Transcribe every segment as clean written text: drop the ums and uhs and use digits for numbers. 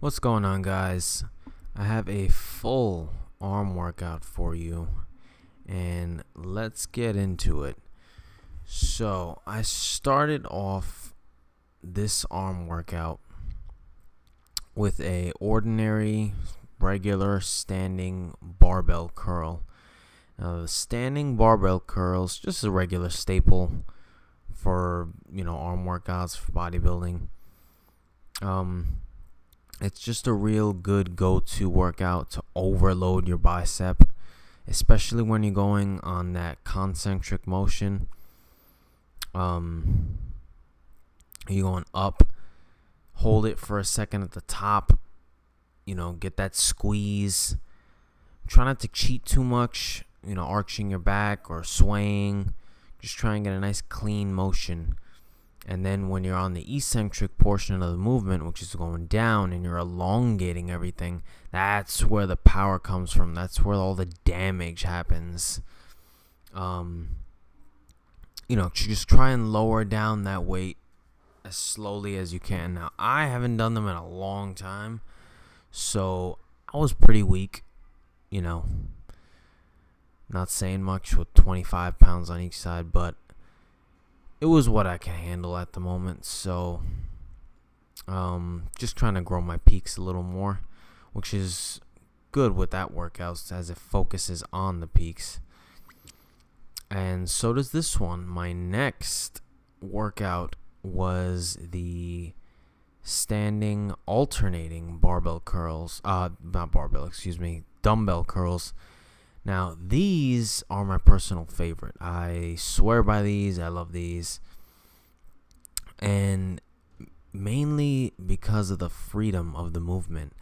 What's going on, guys? I have a full arm workout for you, and let's get into it. So, I started off this arm workout with a ordinary, regular standing barbell curl. Now, the standing barbell curl is just a regular staple for arm workouts for bodybuilding. It's just a real good go-to workout to overload your bicep, especially when you're going on that concentric motion. You're going up, hold it for a second at the top, get that squeeze. Try not to cheat too much, arching your back or swaying. Just try and get a nice clean motion. And then when you're on the eccentric portion of the movement, which is going down and you're elongating everything, that's where the power comes from. That's where all the damage happens. Just try and lower down that weight as slowly as you can. Now, I haven't done them in a long time, so I was pretty weak, not saying much with 25 pounds on each side, but it was what I can handle at the moment. So just trying to grow my peaks a little more, which is good with that workout as it focuses on the peaks. And so does this one. My next workout was the standing alternating dumbbell curls. Now, these are my personal favorite. I swear by these. I love these. And mainly because of the freedom of the movement.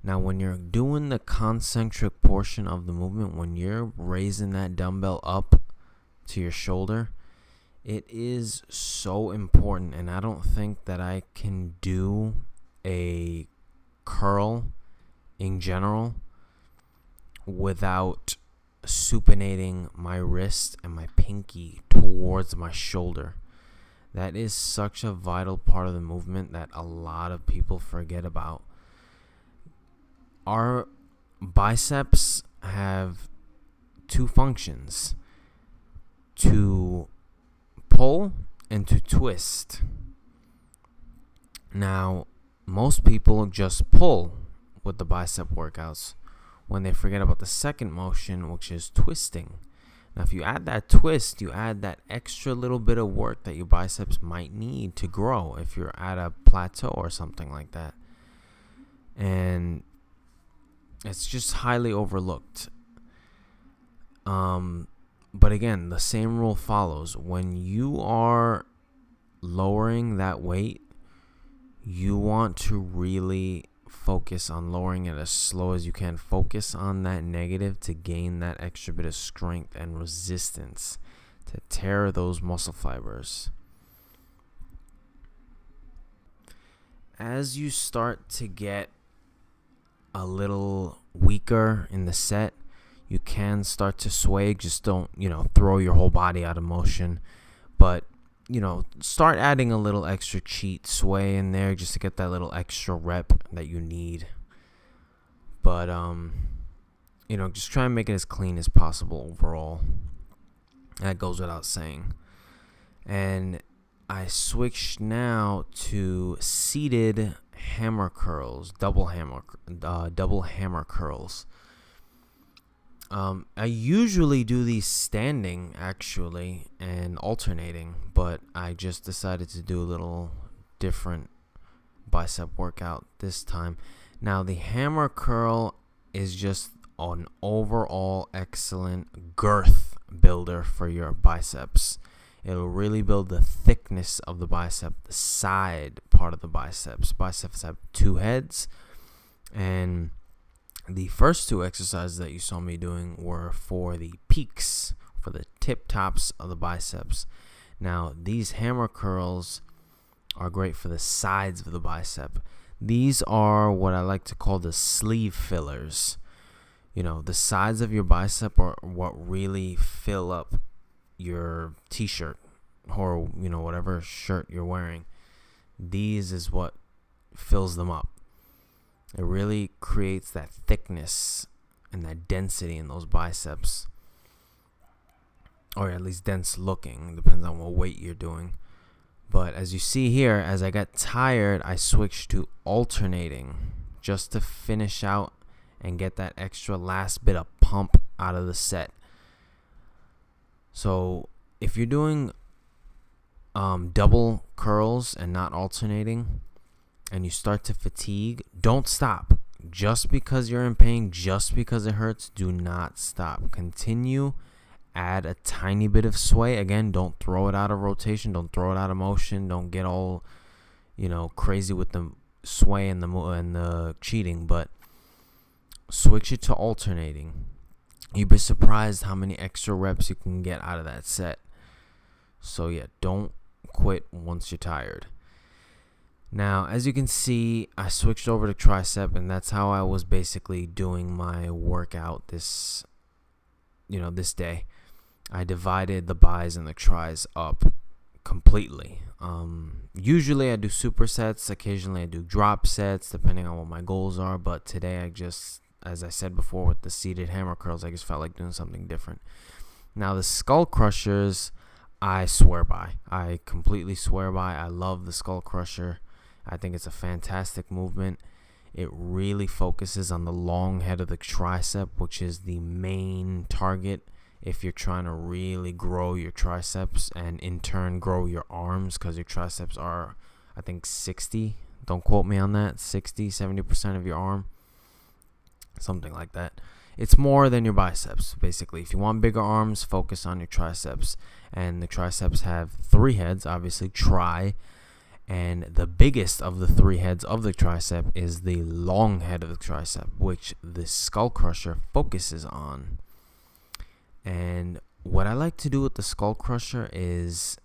Now, when you're doing the concentric portion of the movement, when you're raising that dumbbell up to your shoulder, it is so important. And I don't think that I can do a curl in general without supinating my wrist and my pinky towards my shoulder. That is such a vital part of the movement that a lot of people forget about. Our biceps have two functions: to pull and to twist. Now, most people just pull with the bicep workouts when they forget about the second motion, which is twisting. Now, if you add that twist, you add that extra little bit of work that your biceps might need to grow if you're at a plateau or something like that. And it's just highly overlooked. But again, the same rule follows. When you are lowering that weight, you want to really focus on lowering it as slow as you can. Focus on that negative to gain that extra bit of strength and resistance to tear those muscle fibers. As you start to get a little weaker in the set, you can start to sway. Just don't, throw your whole body out of motion. But start adding a little extra cheat sway in there just to get that little extra rep that you need. But, just try and make it as clean as possible overall. That goes without saying. And I switched now to seated hammer curls, double hammer curls. I usually do these standing, actually, and alternating, but I just decided to do a little different bicep workout this time. Now, the hammer curl is just an overall excellent girth builder for your biceps. It'll really build the thickness of the bicep, the side part of the biceps. Biceps have two heads, and the first two exercises that you saw me doing were for the peaks, for the tip tops of the biceps. Now, these hammer curls are great for the sides of the bicep. These are what I like to call the sleeve fillers. The sides of your bicep are what really fill up your t-shirt or, whatever shirt you're wearing. These is what fills them up. It really creates that thickness and that density in those biceps, or at least dense looking. Depends on what weight you're doing. But as you see here, as I got tired, I switched to alternating just to finish out and get that extra last bit of pump out of the set. So if you're doing double curls and not alternating, and you start to fatigue, don't stop. Just because you're in pain, just because it hurts, do not stop. Continue. Add a tiny bit of sway. Again, don't throw it out of rotation. Don't throw it out of motion. Don't get all, crazy with the sway and the cheating. But switch it to alternating. You'd be surprised how many extra reps you can get out of that set. So yeah, don't quit once you're tired. Now, as you can see, I switched over to tricep, and that's how I was basically doing my workout this day. I divided the bis and the tris up completely. Usually I do supersets. Occasionally I do drop sets, depending on what my goals are. But today I just, as I said before with the seated hammer curls, I just felt like doing something different. Now, the skull crushers, I swear by. I completely swear by. I love the skull crusher. I think it's a fantastic movement. It really focuses on the long head of the tricep, which is the main target if you're trying to really grow your triceps and in turn grow your arms, because your triceps are, I think, 60. Don't quote me on that. 70% of your arm. Something like that. It's more than your biceps, basically. If you want bigger arms, focus on your triceps. And the triceps have 3 heads, obviously, tri. And the biggest of the 3 heads of the tricep is the long head of the tricep, which the skull crusher focuses on. And what I like to do with the skull crusher is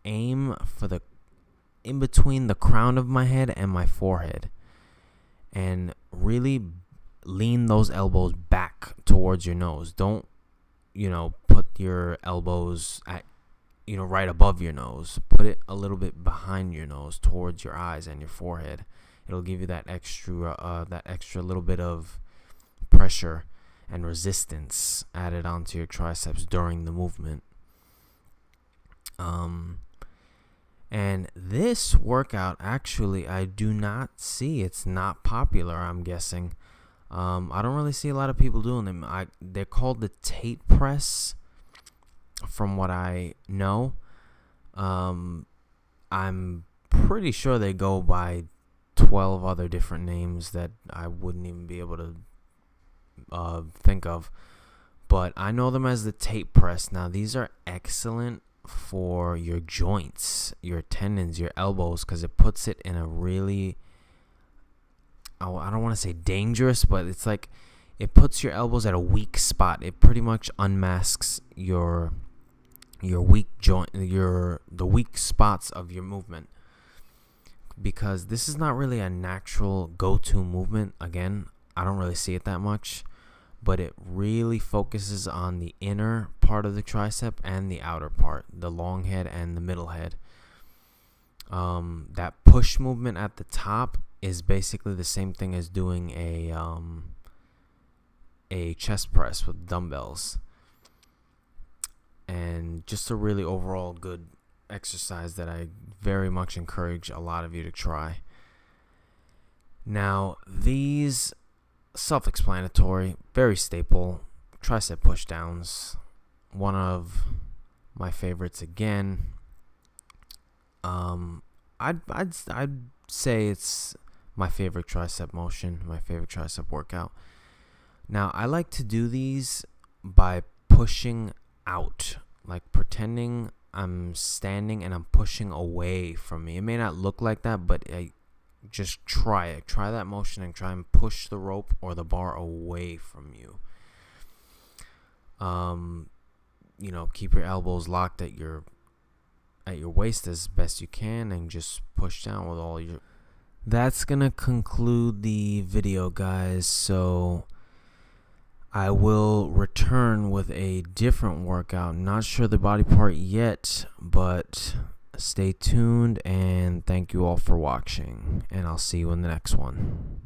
aim for the in between the crown of my head and my forehead, and really lean those elbows back towards your nose. Don't, put your elbows at right above your nose. Put it a little bit behind your nose towards your eyes and your forehead. It'll give you that extra little bit of pressure and resistance added onto your triceps during the movement. And this workout, actually, I do not see. It's not popular, I'm guessing. I don't really see a lot of people doing them. They're called the Tate press, from what I know. I'm pretty sure they go by 12 other different names that I wouldn't even be able to think of, but I know them as the Tate press. Now, these are excellent for your joints, your tendons, your elbows, because it puts it in a really, I don't want to say dangerous, but it's like it puts your elbows at a weak spot. It pretty much unmasks your weak joint, the weak spots of your movement, because this is not really a natural go-to movement. Again, I don't really see it that much, but it really focuses on the inner part of the tricep and the outer part, the long head and the middle head. That push movement at the top is basically the same thing as doing a chest press with dumbbells, and just a really overall good exercise that I very much encourage a lot of you to try. Now, these self-explanatory, very staple tricep pushdowns, one of my favorites again. I'd say it's my favorite tricep motion, my favorite tricep workout. Now, I like to do these by pushing out, like pretending I'm standing and I'm pushing away from me. It may not look like that, but just try it. Try that motion and try and push the rope or the bar away from you. Keep your elbows locked at your waist as best you can, and just push down with all your. That's gonna conclude the video, guys. So I will return with a different workout. Not sure the body part yet, but stay tuned, and thank you all for watching, and I'll see you in the next one.